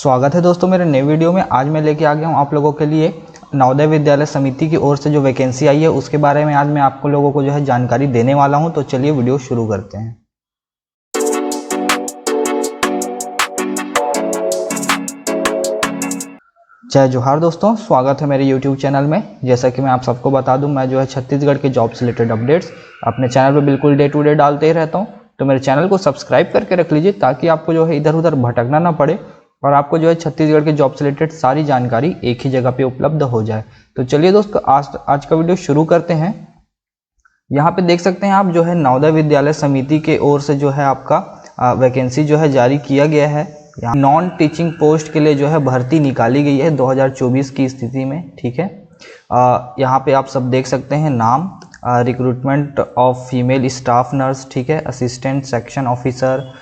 स्वागत है दोस्तों मेरे नए वीडियो में। आज मैं लेके आ गया हूँ आप लोगों के लिए नवोदय विद्यालय समिति की ओर से जो वैकेंसी आई है उसके बारे में आज मैं आपको लोगों को जो है जानकारी देने वाला हूँ। तो चलिए वीडियो शुरू करते हैं। जय जोहार दोस्तों, स्वागत है मेरे YouTube चैनल में। जैसा कि मैं आप सबको बता दूं, मैं जो है छत्तीसगढ़ के जॉब से रिलेटेड अपडेट्स अपने चैनल पे बिल्कुल डे टू डे डालते ही रहता हूं। तो मेरे चैनल को सब्सक्राइब करके रख लीजिए ताकि आपको जो है इधर उधर भटकना ना पड़े और आपको जो है छत्तीसगढ़ के जॉब से रिलेटेड सारी जानकारी एक ही जगह पे उपलब्ध हो जाए। तो चलिए दोस्तों आज का वीडियो शुरू करते हैं। यहाँ पे देख सकते हैं आप जो है नवोदय विद्यालय समिति के ओर से जो है आपका वैकेंसी जो है जारी किया गया है। यहाँ नॉन टीचिंग पोस्ट के लिए जो है भर्ती निकाली गई है 2024 की स्थिति में। ठीक है, यहाँ पे आप सब देख सकते हैं नाम, recruitment of female staff nurse, ठीक है, assistant section officer,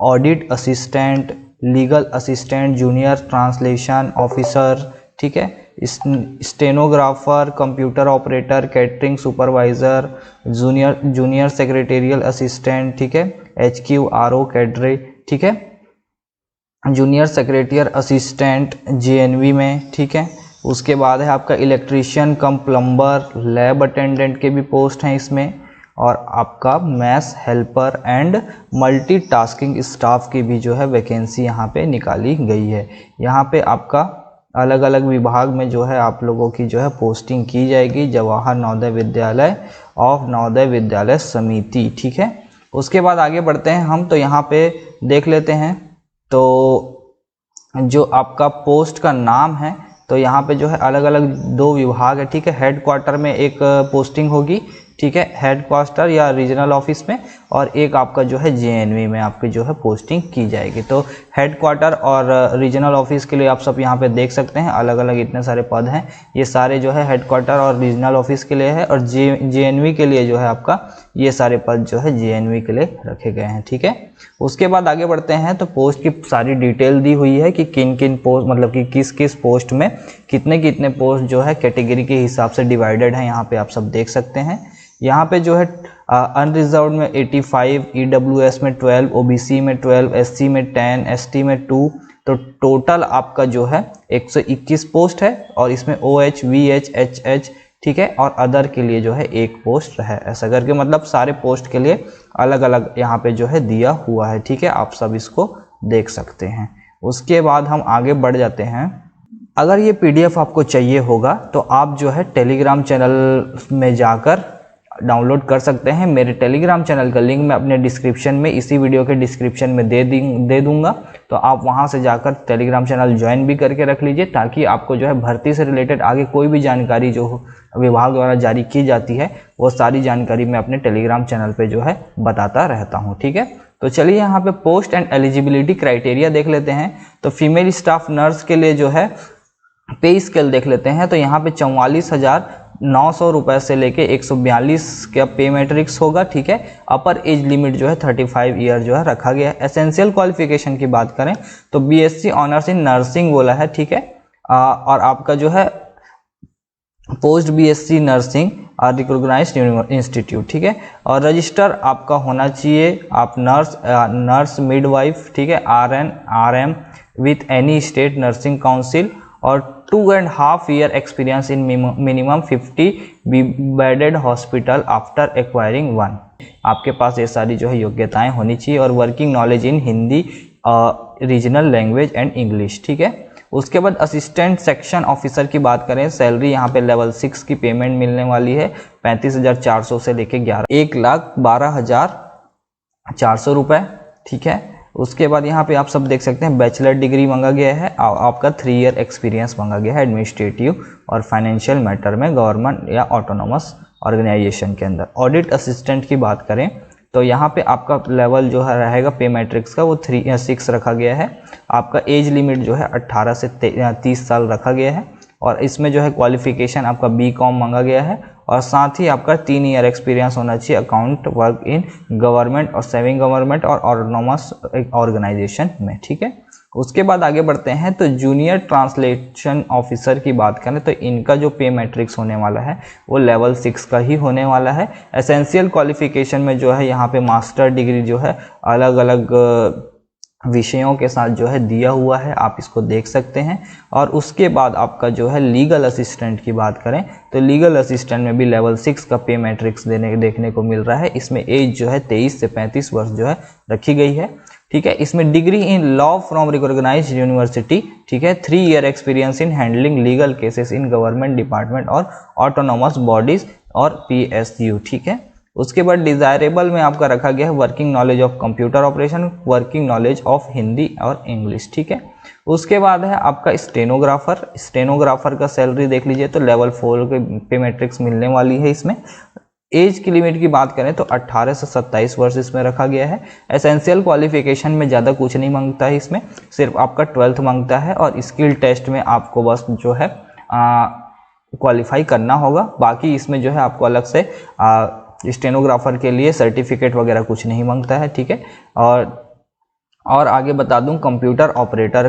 audit assistant, legal assistant, junior translation officer, ठीक है, stenographer, computer operator, catering supervisor, junior secretarial assistant, ठीक है, HQRO कैडरे, ठीक है, जूनियर सेक्रेटरियल असिस्टेंट JNV में, ठीक है। उसके बाद है आपका इलेक्ट्रीशियन कम प्लम्बर, लैब अटेंडेंट के भी पोस्ट हैं इसमें, और आपका maths helper and multitasking staff की भी जो है वैकेंसी यहाँ पे निकाली गई है। यहाँ पे आपका अलग अलग विभाग में जो है आप लोगों की जो है पोस्टिंग की जाएगी जवाहर नवोदय विद्यालय ऑफ नवोदय विद्यालय समिति, ठीक है। उसके बाद आगे बढ़ते हैं हम, तो यहाँ पे देख लेते हैं तो जो आपका पोस्ट का नाम है, तो यहाँ पे जो है अलग अलग दो विभाग है, ठीक है। हेडक्वार्टर में एक पोस्टिंग होगी, ठीक है, हेडक्वार्टर या रीजनल ऑफिस में, और एक आपका जो है JNV में आपकी जो है पोस्टिंग की जाएगी। तो हेडक्वार्टर और रीजनल ऑफिस के लिए आप सब यहाँ पे देख सकते हैं अलग अलग इतने सारे पद हैं। ये सारे जो है हेडक्वार्टर और रीजनल ऑफिस के लिए है, और JNV के लिए जो है आपका ये सारे पद जो है JNV के लिए रखे गए हैं, ठीक है। उसके बाद आगे बढ़ते हैं तो पोस्ट की सारी डिटेल दी हुई है कि किन किन पोस्ट, मतलब कि किस किस पोस्ट में कितने पोस्ट जो है कैटेगरी के हिसाब से डिवाइडेड है, यहाँ पे आप सब देख सकते हैं। यहाँ पे जो है अनरिजर्व्ड में 85, EWS में 12, OBC में 12, SC में 10, ST में 2, तो टोटल आपका जो है 121 पोस्ट है, और इसमें OH, VH, HH, ठीक है, और अदर के लिए जो है एक पोस्ट है। ऐसा करके मतलब सारे पोस्ट के लिए अलग अलग यहाँ पे जो है दिया हुआ है, ठीक है, आप सब इसको देख सकते हैं। उसके बाद हम आगे बढ़ जाते हैं। अगर ये PDF आपको चाहिए होगा तो आप जो है टेलीग्राम चैनल में जाकर डाउनलोड कर सकते हैं। मेरे टेलीग्राम चैनल का लिंक मैं अपने डिस्क्रिप्शन में, इसी वीडियो के डिस्क्रिप्शन में दे दूंगा, तो आप वहां से जाकर टेलीग्राम चैनल ज्वाइन भी करके रख लीजिए ताकि आपको जो है भर्ती से रिलेटेड आगे कोई भी जानकारी जो विभाग द्वारा जारी की जाती है वो सारी जानकारी मैं अपने टेलीग्राम चैनल पे जो है बताता रहता हूँ, ठीक है। तो चलिए यहाँ पे पोस्ट एंड एलिजिबिलिटी क्राइटेरिया देख लेते हैं। तो फीमेल स्टाफ नर्स के लिए जो है पे स्केल देख लेते हैं। तो यहाँ पे 44,900 रुपए से लेके 142 का पे मैट्रिक्स होगा, ठीक है। अपर एज लिमिट जो है 35 ईयर जो है रखा गया है। एसेंशियल क्वालिफिकेशन की बात करें तो BSc ऑनर्स इन नर्सिंग बोला है, ठीक है, और आपका जो है post BSc nursing recognised institute, ठीक है, और रजिस्टर आपका होना चाहिए आप नर्स मिडवाइफ, ठीक है, RN RM with any state nursing council, और 2.5 ईयर एक्सपीरियंस इन minimum 50 bedded hospital after acquiring 1। आपके पास ये सारी जो है योग्यताएं होनी चाहिए, और working knowledge in Hindi, regional language and English, ठीक है। उसके बाद असिस्टेंट सेक्शन ऑफिसर की बात करें, सैलरी यहाँ पे लेवल 6 की पेमेंट मिलने वाली है 35,400 से लेके 1,12,400 रुपए, ठीक है। उसके बाद यहाँ पे आप सब देख सकते हैं बैचलर डिग्री मांगा गया है, आपका 3 ईयर एक्सपीरियंस मांगा गया है एडमिनिस्ट्रेटिव और फाइनेंशियल मैटर में गवर्नमेंट या ऑटोनोमस ऑर्गेनाइजेशन के अंदर। ऑडिट असिस्टेंट की बात करें तो यहाँ पे आपका लेवल जो है रहेगा पे मैट्रिक्स का वो 3 या 6 रखा गया है। आपका एज लिमिट जो है 18 से 30 साल रखा गया है, और इसमें जो है क्वालिफिकेशन आपका BCom मांगा गया है, और साथ ही आपका 3 ईयर एक्सपीरियंस होना चाहिए अकाउंट वर्क इन गवर्नमेंट और सेमी गवर्नमेंट और ऑटोनोमस ऑर्गेनाइजेशन में, ठीक है। उसके बाद आगे बढ़ते हैं तो जूनियर ट्रांसलेशन ऑफिसर की बात करें तो इनका जो पे मैट्रिक्स होने वाला है वो लेवल 6 का ही होने वाला है। एसेंशियल क्वालिफिकेशन में जो है यहाँ पे मास्टर डिग्री जो है अलग अलग विषयों के साथ जो है दिया हुआ है, आप इसको देख सकते हैं। और उसके बाद आपका जो है लीगल असिस्टेंट की बात करें तो लीगल असिस्टेंट में भी लेवल 6 का पे मैट्रिक्स देखने को मिल रहा है। इसमें एज जो है 23 से 35 वर्ष जो है रखी गई है, ठीक है। इसमें degree in law from recognised university, ठीक है। 3 year experience in handling legal cases in government department और ऑटोनोमस बॉडीज और PSU, ठीक है। उसके बाद डिजायरेबल में आपका रखा गया है working knowledge of computer operation, working knowledge of Hindi और इंग्लिश, ठीक है। उसके बाद है आपका स्टेनोग्राफर का सैलरी देख लीजिए तो लेवल 4 के पे मैट्रिक्स मिलने वाली है। इसमें एज की लिमिट की बात करें तो 18 से 27 वर्ष इसमें रखा गया है। एसेंशियल क्वालिफिकेशन में ज़्यादा कुछ नहीं मांगता है, इसमें सिर्फ आपका 12th मांगता है और स्किल टेस्ट में आपको बस जो है क्वालिफाई करना होगा। बाकी इसमें जो है आपको अलग से स्टेनोग्राफर के लिए सर्टिफिकेट वगैरह कुछ नहीं मांगता है, ठीक है। और आगे बता दूं कंप्यूटर ऑपरेटर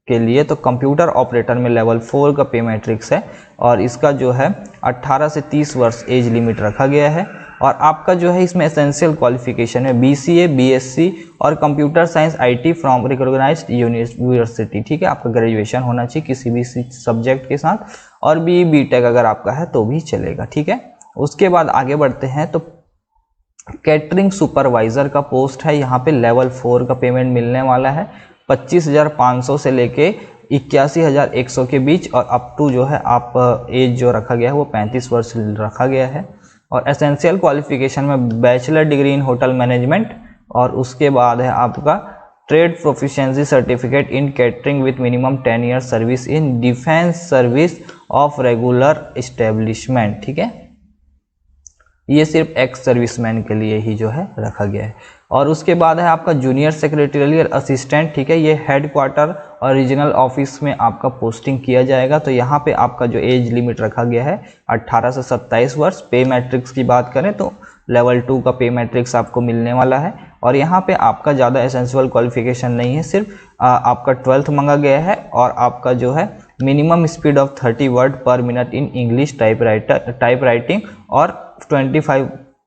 के लिए, तो कंप्यूटर ऑपरेटर में लेवल 4 का पे मैट्रिक्स है और इसका जो है 18 से 30 वर्ष एज लिमिट रखा गया है। और आपका जो है इसमें एसेंशियल क्वालिफिकेशन है BCA BSc और computer science IT from recognised university, ठीक है। आपका ग्रेजुएशन होना चाहिए किसी भी सब्जेक्ट के साथ और BTech अगर आपका है तो भी चलेगा, ठीक है। उसके बाद आगे बढ़ते हैं तो कैटरिंग सुपरवाइजर का पोस्ट है, यहाँ पे लेवल 4 का पेमेंट मिलने वाला है 25,500 से लेके 81,100 के बीच और अप टू जो है आप एज जो रखा गया है वो 35 वर्ष रखा गया है। और एसेंशियल क्वालिफिकेशन में bachelor degree in hotel management और उसके बाद है आपका trade proficiency certificate in catering with minimum 10 year service in defence service of regular establishment, ठीक है। ये सिर्फ एक्स सर्विसमैन के लिए ही जो है रखा गया है। और उसके बाद है आपका जूनियर सेक्रेटरियल असिस्टेंट, ठीक है। ये हेडक्वार्टर और रीजनल ऑफिस में आपका पोस्टिंग किया जाएगा। तो यहाँ पे आपका जो एज लिमिट रखा गया है 18 से 27 वर्ष। पे मैट्रिक्स की बात करें तो लेवल 2 का पे मैट्रिक्स आपको मिलने वाला है। और यहाँ पे आपका ज़्यादा एसेंशियल क्वालिफिकेशन नहीं है, सिर्फ आपका 12th मांगा गया है और आपका जो है मिनिमम स्पीड ऑफ 30 वर्ड पर minute in English type writing और 25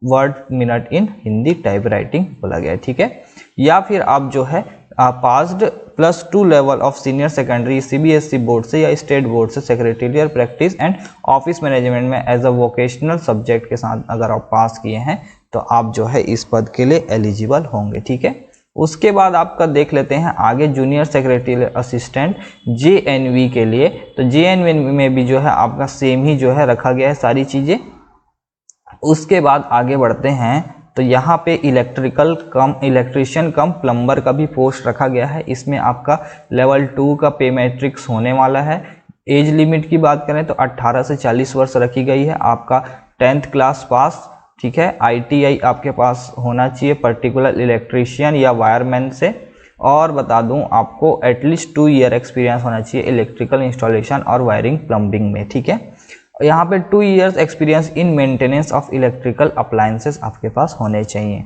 word minute in Hindi type writing बोला गया है, ठीक है। या फिर आप जो है passed +2 level of senior secondary CBSE board से या स्टेट बोर्ड से secretarial practice and office management में एज अ वोकेशनल सब्जेक्ट के साथ अगर आप पास किए हैं तो आप जो है इस पद के लिए एलिजिबल होंगे, ठीक है। उसके बाद आपका देख लेते हैं आगे जूनियर सेक्रेटरियल असिस्टेंट JNV के लिए। तो JNV में भी जो है आपका सेम ही जो है रखा गया है सारी चीज़ें। उसके बाद आगे बढ़ते हैं तो यहाँ पे इलेक्ट्रीशियन कम प्लम्बर का भी पोस्ट रखा गया है। इसमें आपका लेवल 2 का पे मैट्रिक्स होने वाला है। एज लिमिट की बात करें तो 18 से 40 वर्ष रखी गई है। आपका 10th क्लास पास, ठीक है। ITI आपके पास होना चाहिए पर्टिकुलर इलेक्ट्रीशियन या वायरमैन से। और बता दूं आपको एटलीस्ट 2 ईयर एक्सपीरियंस होना चाहिए इलेक्ट्रिकल इंस्टॉलेशन और वायरिंग प्लम्बिंग में, ठीक है। यहाँ पे 2 years experience in maintenance of electrical appliances आपके पास होने चाहिए।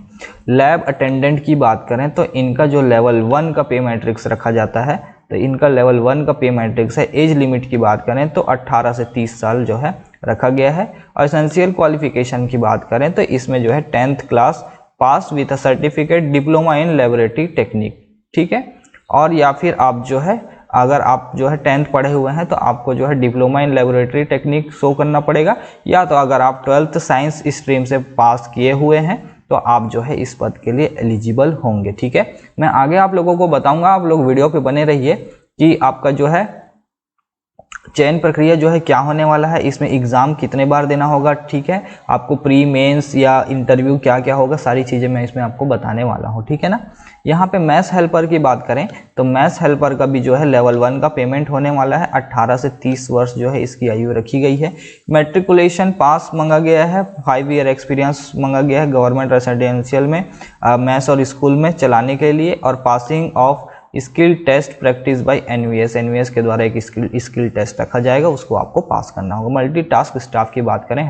लैब अटेंडेंट की बात करें तो इनका जो लेवल 1 का पे मैट्रिक्स रखा जाता है तो इनका लेवल 1 का पे मैट्रिक्स है। एज लिमिट की बात करें तो 18 से 30 साल जो है रखा गया है। और एसेंशियल क्वालिफिकेशन की बात करें तो इसमें जो है 10th class pass with a certificate diploma in laboratory technique, ठीक है। और या फिर आप जो है अगर आप जो है 10th पढ़े हुए हैं तो आपको जो है diploma in laboratory technique show करना पड़ेगा, या तो अगर आप 12th साइंस स्ट्रीम से पास किए हुए हैं तो आप जो है इस पद के लिए एलिजिबल होंगे, ठीक है। मैं आगे आप लोगों को बताऊंगा, आप लोग वीडियो पे बने रहिए कि आपका जो है चयन प्रक्रिया जो है क्या होने वाला है, इसमें एग्ज़ाम कितने बार देना होगा, ठीक है। आपको प्री मेंस या इंटरव्यू क्या क्या होगा, सारी चीज़ें मैं इसमें आपको बताने वाला हूँ, ठीक है ना। यहाँ पे मैथ्स हेल्पर की बात करें तो मैथ्स हेल्पर का भी जो है लेवल 1 का पेमेंट होने वाला है। 18 से 30 वर्ष जो है इसकी आयु रखी गई है। मैट्रिकुलेशन पास मांगा गया है, 5 ईयर एक्सपीरियंस मांगा गया है गवर्नमेंट रेसिडेंशियल में मैथ्स और स्कूल में चलाने के लिए। और passing of skill test practice by NVS के द्वारा एक स्किल टेस्ट रखा जाएगा, उसको आपको पास करना होगा। मल्टीटास्क स्टाफ की बात करें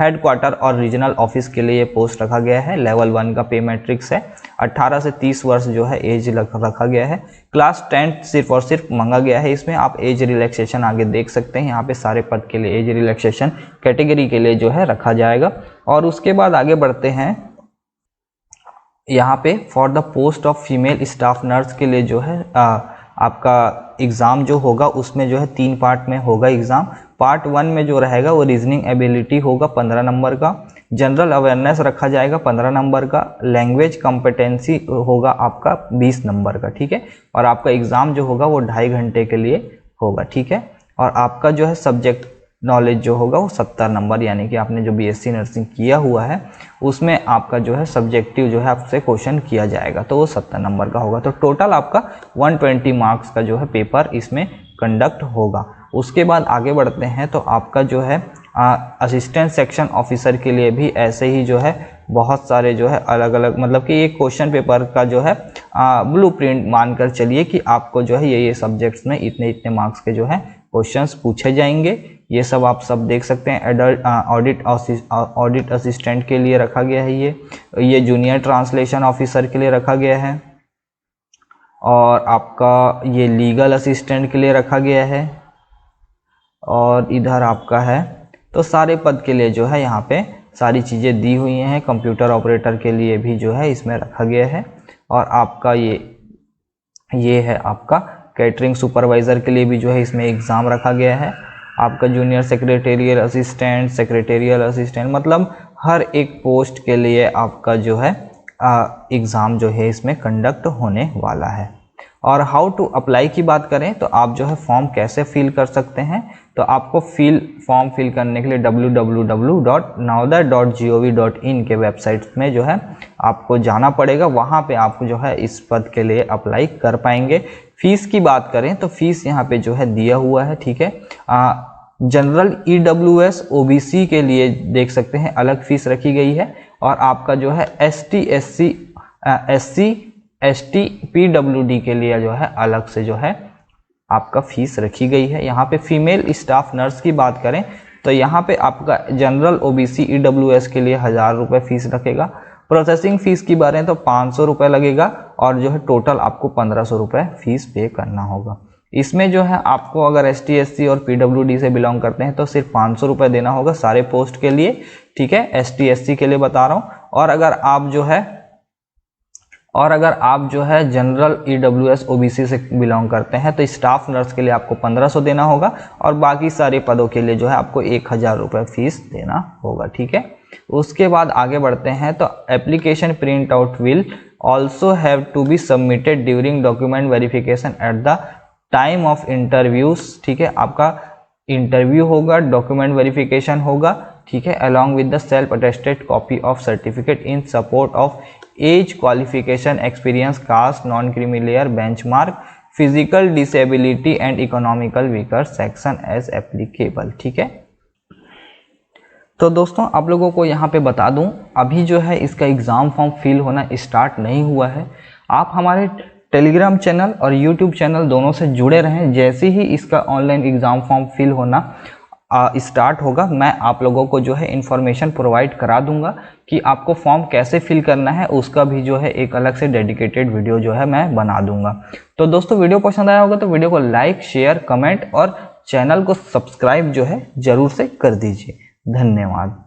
हेडक्वार्टर और रीजनल ऑफिस के लिए पोस्ट रखा गया है। लेवल 1 का पे मैट्रिक्स है। 18 से 30 वर्ष जो है एज रखा गया है। क्लास 10 सिर्फ और सिर्फ मांगा गया है। इसमें आप एज रिलैक्सेशन आगे देख सकते हैं, यहाँ पे सारे पद के लिए एज रिलैक्सेशन कैटेगरी के लिए जो है रखा जाएगा। और उसके बाद आगे बढ़ते हैं यहाँ पे for the post of female staff nurse के लिए जो है आपका एग्ज़ाम जो होगा उसमें जो है 3 पार्ट में होगा एग्ज़ाम। पार्ट 1 में जो रहेगा वो रीजनिंग एबिलिटी होगा 15 नंबर का, जनरल अवेयरनेस रखा जाएगा 15 नंबर का, लैंग्वेज कॉम्पिटेंसी होगा आपका 20 नंबर का, ठीक है। और आपका एग्ज़ाम जो होगा वो 2.5 घंटे के लिए होगा, ठीक है। और आपका जो है सब्जेक्ट नॉलेज जो होगा वो 70 नंबर, यानी कि आपने जो बीएससी नर्सिंग किया हुआ है उसमें आपका जो है सब्जेक्टिव जो है आपसे क्वेश्चन किया जाएगा, तो वो 70 नंबर का होगा। तो टोटल आपका 120 मार्क्स का जो है पेपर इसमें कंडक्ट होगा। उसके बाद आगे बढ़ते हैं तो आपका जो है असिस्टेंट सेक्शन ऑफिसर के लिए भी ऐसे ही जो है बहुत सारे जो है अलग अलग, मतलब कि एक क्वेश्चन पेपर का जो है ब्लूप्रिंट मानकर चलिए कि आपको जो है ये सब्जेक्ट्स में इतने इतने मार्क्स के जो है क्वेश्चंस पूछे जाएंगे। ये सब आप सब देख सकते हैं। एडल्ट ऑडिट असिस्टेंट के लिए रखा गया है, ये जूनियर ट्रांसलेशन ऑफिसर के लिए रखा गया है, और आपका ये लीगल असिस्टेंट के लिए रखा गया है, और इधर आपका है। तो सारे पद के लिए जो है यहाँ पे सारी चीज़ें दी हुई हैं। कंप्यूटर ऑपरेटर के लिए भी जो है इसमें रखा गया है, और आपका ये है आपका कैटरिंग सुपरवाइज़र के लिए भी जो है इसमें एग्ज़ाम रखा गया है। आपका जूनियर सेक्रेटेरियल असिस्टेंट, मतलब हर एक पोस्ट के लिए आपका जो है एग्ज़ाम जो है इसमें कंडक्ट होने वाला है। और हाउ टू अप्लाई की बात करें तो आप जो है फॉर्म कैसे फिल कर सकते हैं, तो आपको फॉर्म फिल करने के लिए www.nauda.gov.in के वेबसाइट में जो है आपको जाना पड़ेगा। वहाँ पे आप जो है इस पद के लिए अप्लाई कर पाएंगे। फीस की बात करें तो फीस यहाँ पे जो है दिया हुआ है, ठीक है। जनरल EWS OBC के लिए देख सकते हैं अलग फीस रखी गई है, और आपका जो है ST SC ST PWD के लिए जो है अलग से जो है आपका फीस रखी गई है। यहाँ पे फीमेल स्टाफ नर्स की बात करें तो यहाँ पे आपका जनरल OBC EWS के लिए 1000 रुपये फीस रखेगा। प्रोसेसिंग फ़ीस की बात करें तो 500 रुपये लगेगा, और जो है टोटल आपको 1500 रुपये फीस पे करना होगा। इसमें जो है आपको अगर ST SC और PWD से बिलोंग करते हैं तो सिर्फ 500 रुपये देना होगा सारे पोस्ट के लिए, ठीक है। ST SC के लिए बता रहा हूँ। और अगर आप जो है जनरल EWS OBC से बिलोंग करते हैं तो स्टाफ नर्स के लिए आपको 1500 देना होगा, और बाकी सारे पदों के लिए जो है आपको 1000 रुपये फीस देना होगा, ठीक है। उसके बाद आगे बढ़ते हैं तो application print out will also have to be submitted during document verification at the time of interviews, ठीक है। आपका इंटरव्यू होगा, डॉक्यूमेंट वेरिफिकेशन होगा, ठीक है, along with the self attested copy of certificate in support of age, qualification, experience, caste, non creamy layer, benchmark, physical disability and economical weaker section as applicable, ठीक है। तो दोस्तों आप लोगों को यहाँ पे बता दूँ, अभी जो है इसका एग्ज़ाम फॉर्म फिल होना स्टार्ट नहीं हुआ है। आप हमारे टेलीग्राम चैनल और यूट्यूब चैनल दोनों से जुड़े रहें। जैसे ही इसका ऑनलाइन एग्ज़ाम फॉर्म फिल होना स्टार्ट होगा, मैं आप लोगों को जो है इन्फॉर्मेशन प्रोवाइड करा दूंगा कि आपको फॉर्म कैसे फिल करना है। उसका भी जो है एक अलग से डेडिकेटेड वीडियो जो है मैं बना दूंगा। तो दोस्तों वीडियो पसंद आया होगा तो वीडियो को लाइक, शेयर, कमेंट और चैनल को सब्सक्राइब जो है ज़रूर से कर दीजिए। धन्यवाद।